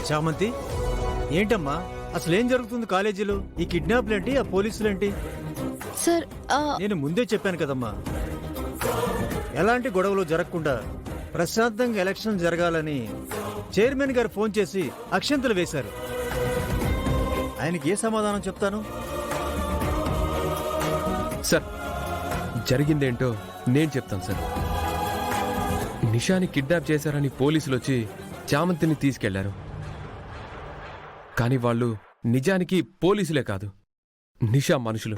చామంతి, ఏంటమ్మా అసలేం జరుగుతుంది కాలేజీలో? ఈ కిడ్నాప్లేంటి, ఆ పోలీసులేంటి? సార్ నేను ముందే చెప్పాను కదమ్మా, ఎలాంటి గొడవలు జరగకుండా ప్రశాంతంగా ఎలక్షన్ జరగాలని చైర్మన్ గారు ఫోన్ చేసి అక్షంతలు వేశారు. ఆయనకి ఏ సమాధానం చెప్తాను? సార్, జరిగిందేంటో నేను చెప్తాను సార్. నిషాని కిడ్నాప్ చేశారని పోలీసులు వచ్చి చామంతిని తీసుకెళ్లారు. కానీ వాళ్ళు నిజానికి పోలీసులే కాదు, నిషా మనుషులు.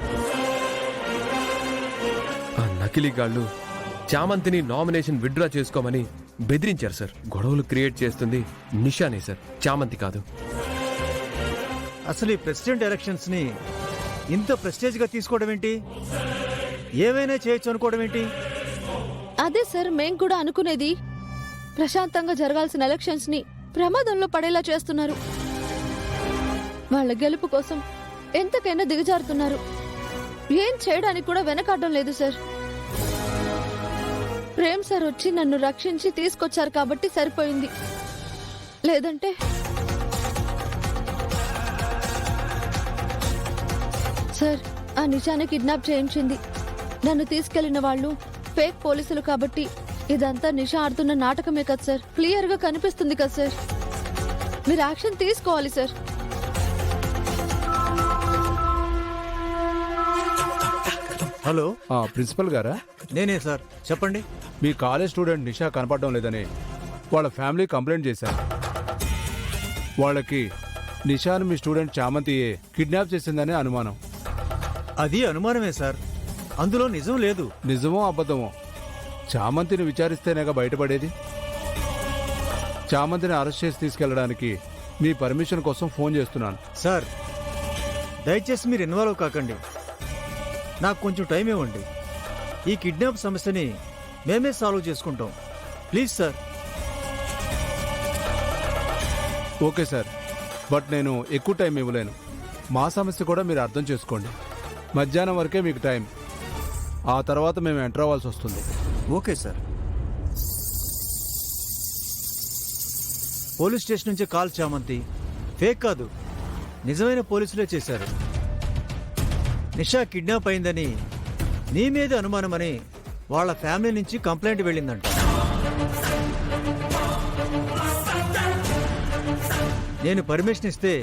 ఆ నకిలీగాళ్లు చామంతిని నామినేషన్ విత్డ్రా చేసుకోమని బెదిరించారు సార్. గొడవలు క్రియేట్ చేస్తుంది నిషానే సార్, చామంతి కాదు. అసలు ఈ ప్రెసిడెంట్ ఎలక్షన్స్ ని ఇంత ప్రెస్టేజ్ గా తీసుకోవడం ఏంటి? ఏమైనా చేయొచ్చు అనుకోవడం ఏంటి? అదే సార్ మేం కూడా అనుకునేది. ప్రశాంతంగా జరగాల్సిన ఎలక్షన్స్ ని ప్రమాదంలో పడేలా చేస్తున్నారు. వాళ్ళ గెలుపు కోసం ఎంతకైనా దిగజారుతున్నారు. ఏం చేయడానికి కూడా వెనకాడడం లేదు సార్. ప్రేమ్ సార్ వచ్చి నన్ను రక్షించి తీసుకొచ్చారు కాబట్టి సరిపోయింది. లేదంటే సార్, ఆ నిషాని కిడ్నాప్ చేయించింది, నన్ను తీసుకెళ్లిన వాళ్ళు ఫేక్ పోలీసులు కాబట్టి ఇదంతా నిషా ఆడుతున్న నాటకమే కదా సార్. క్లియర్ గా కనిపిస్తుంది కదా సార్. మీరు యాక్షన్ తీసుకోవాలి సార్. హలో, ప్రిన్సిపల్ గారా? నేనే సార్, చెప్పండి. మీ కాలేజ్ స్టూడెంట్ నిషా కనపడడం లేదని వాళ్ళ ఫ్యామిలీ కంప్లైంట్ చేశారు. వాళ్ళకి నిషాను మీ స్టూడెంట్ చామంతియే కిడ్నాప్ చేసిందనే అనుమానం. అది అనుమానమే సార్, అందులో నిజం లేదు. నిజమో అబద్ధమో చామంతిని విచారిస్తేనేగా బయటపడేది. చామంతిని అరెస్ట్ చేసి తీసుకెళ్లడానికి మీ పర్మిషన్ కోసం ఫోన్ చేస్తున్నాను. సార్, దయచేసి మీరు ఇన్వాల్వ్ కాకండి. నాకు కొంచెం టైం ఇవ్వండి. ఈ కిడ్నాప్ సమస్యని మేమే సాల్వ్ చేసుకుంటాం. Please sir. Okay sir, but నేను ఎక్కువ టైం ఇవ్వలేను. మా సమస్య కూడా మీరు అర్థం చేసుకోండి. మధ్యాహ్నం వరకే మీకు టైం, ఆ తర్వాత మేము ఎంటర్ అవ్వాల్సి వస్తుంది. Okay sir. పోలీస్ స్టేషన్ నుంచి కాల్ చామంతి. ఫేక్ కాదు, నిజమైన పోలీసులే చేశారు. నిషా కిడ్నాప్ అయిందని నీ మీద అనుమానమని వాళ్ళ ఫ్యామిలీ నుంచి కంప్లైంట్ వెళ్ళిందంట. నేను పర్మిషన్ ఇస్తే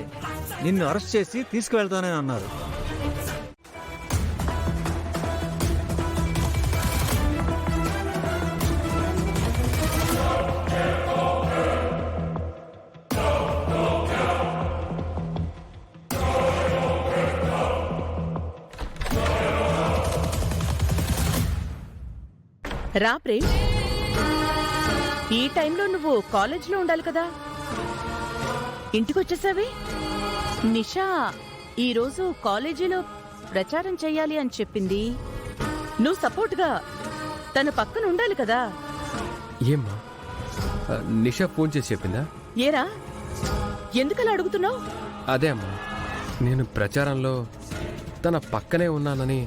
నిన్ను అరెస్ట్ చేసి తీసుకువెళ్తానని అన్నారు. రా ప్రేమ్, ఈ టైంలో నువ్వు కాలేజ్లో ఉండాలి కదా, ఇంటికొచ్చేసావే. నిషా ఈరోజు కాలేజీలో ప్రచారం చెయ్యాలి అని చెప్పింది. నువ్వు సపోర్ట్గా తన పక్కన ఉండాలి కదా. ఏమ్మా, నిషా ఫోన్ చేసి చెప్పిందా? ఏరా, ఎందుకలా అడుగుతున్నావు? అదే అమ్మా, నేను ప్రచారంలో తన పక్కనే ఉన్నానని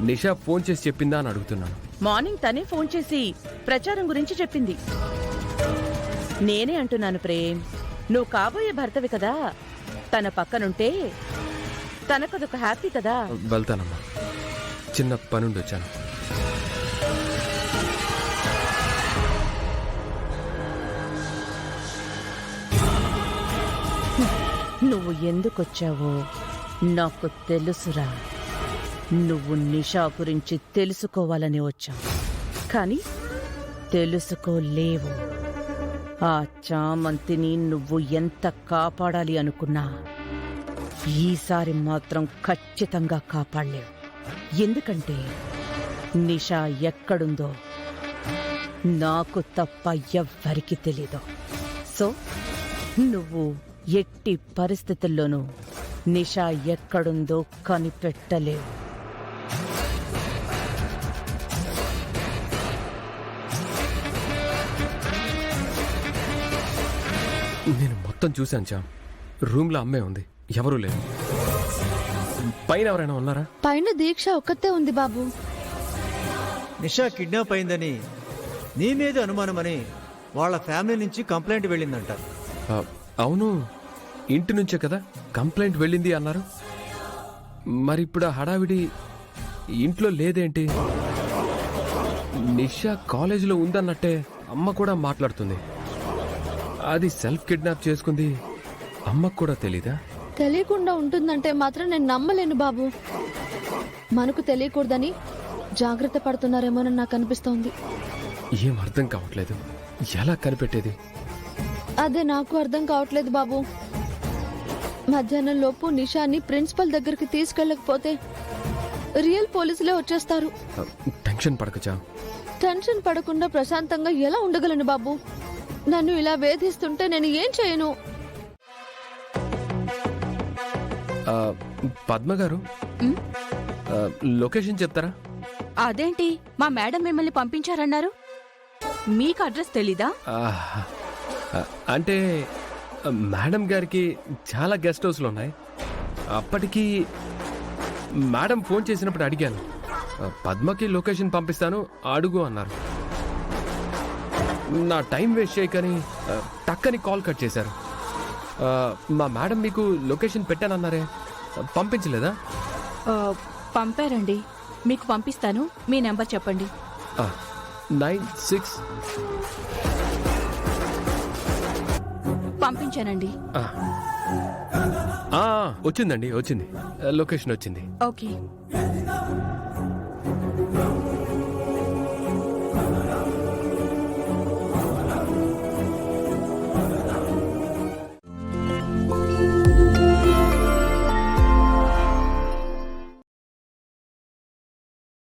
నిషా ఫోన్ చేసి చెప్పిందా అని అడుగుతున్నాను. మార్నింగ్ తనే ఫోన్ చేసి ప్రచారం గురించి చెప్పింది. నేనే అంటున్నాను ప్రేమ్, నువ్వు కాబోయే భర్తవి కదా, తన పక్కనుంటే తనకదొక హ్యాపీ కదా. వెళ్తానమ్మా, చిన్న పనుండి వచ్చాను. నువ్వు ఎందుకొచ్చావో నాకు తెలుసురా. నువ్వు నిషా గురించి తెలుసుకోవాలని వచ్చావు, కానీ తెలుసుకోలేవు. ఆ చామంతిని నువ్వు ఎంత కాపాడాలి అనుకున్నా ఈసారి మాత్రం ఖచ్చితంగా కాపాడలేవు. ఎందుకంటే నిషా ఎక్కడుందో నాకు తప్ప ఎవ్వరికీ తెలీదు. సో నువ్వు ఎట్టి పరిస్థితుల్లోనూ నిషా ఎక్కడుందో కనిపెట్టలేవు. నేను మొత్తం చూశాను చామ్. రూమ్లో అమ్మే ఉంది, ఎవరూ లేరు. పైన ఎవరైనా ఉన్నారా? పైన దీక్ష ఒక్కతే ఉంది బాబు. నిషా కిడ్నాప్ అయిందని నీ మీద అనుమానమని వాళ్ళ ఫ్యామిలీ నుంచి కంప్లైంట్ వెళ్ళిందంట. అవును, ఇంటి నుంచే కదా కంప్లైంట్ వెళ్ళింది అన్నారు. మరి ఇప్పుడు ఆ హడావిడి ఇంట్లో లేదేంటి? నిషా కాలేజీలో ఉందన్నట్టే అమ్మ కూడా మాట్లాడుతుంది. అది సెల్ఫ్ కిడ్నాప్ చేసుకుంది అమ్మకు కూడా తెలీదా? తెలియకుండా ఉంటుందంటే మాత్రం నేను నమ్మలేను బాబు. మనకు తెలియకూడదని జాగ్రత్త పడుతున్నారేమోనని నాకు అనిపిస్తోంది. ఏం అర్థం కావట్లేదు. ఎలా కనిపెట్టేది? అదే నాకు అర్థం కావట్లేదు బాబు. మధ్యాహ్నం లోపు నిషాని ప్రిన్సిపల్ దగ్గరికి తీసుకెళ్ళకపోతే రియల్ పోలీసులే వచ్చేస్తారు. టెన్షన్ పడకచా. టెన్షన్ పడకుండా ప్రశాంతంగా ఎలా ఉండగలను బాబు? నన్ను ఇలా వేధిస్తుంటే నేను ఏం చేయను? పద్మ గారు, లొకేషన్ చెప్తారా? అదేంటి, మా మేడం మిమ్మల్ని పంపించారన్నారు? మీకు అడ్రస్ తెలీదా? అంటే మేడం గారికి చాలా గెస్ట్ హౌస్లు ఉన్నాయి. అప్పటికి మేడం ఫోన్ చేసినప్పుడు అడిగాను, పద్మకి లొకేషన్ పంపిస్తాను అడుగు అన్నారు. నా టైం వేస్ట్ చేయకని టక్కని కాల్ కట్ చేశారు. మా మేడం మీకు లొకేషన్ పెట్టానన్నారే, పంపించలేదా? పంపారండి, మీకు పంపిస్తాను. మీ నెంబర్ చెప్పండి. 96. పంపించానండి. వచ్చిందండి, వచ్చింది. లొకేషన్ వచ్చింది. ఓకే.